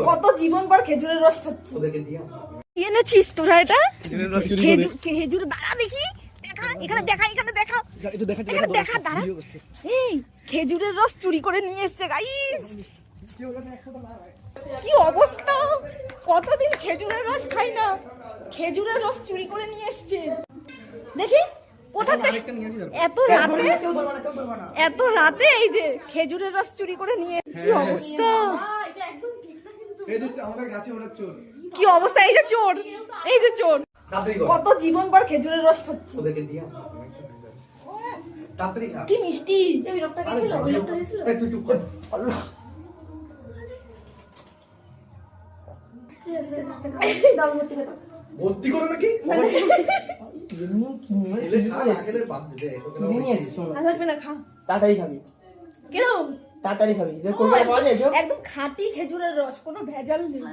কত জীবন পর খেজুরের রস খাচ্ছি। কি এনেছিস তোরা এটা? খেজুর দাঁড়া দেখি, দেখা এখানে, দেখা এখানে, দেখা দেখা দাঁড়া। এই খেজুরের রস চুরি করে নিয়ে এসছে গাইস। কি অবস্থা, কতদিন খেজুরের রস খাই না, খেজুরের রস চুরি করে নিয়ে এসছে। দেখি কোথা থেকে এত রাতে এই যে খেজুরের রস চুরি করে নিয়ে, কি অবস্থা, কি অবস্থা। এই যে চোর, এই যে চোর, কত জীবন পর খেজুরের রস খাচ্ছি। কি মিষ্টি। ভর্তি করো নাকি? তাড়াতাড়ি খাবি, কিরম তাড়াতাড়ি খাবি, একদম খাঁটি খেজুরের রস, কোনো ভেজাল নেই।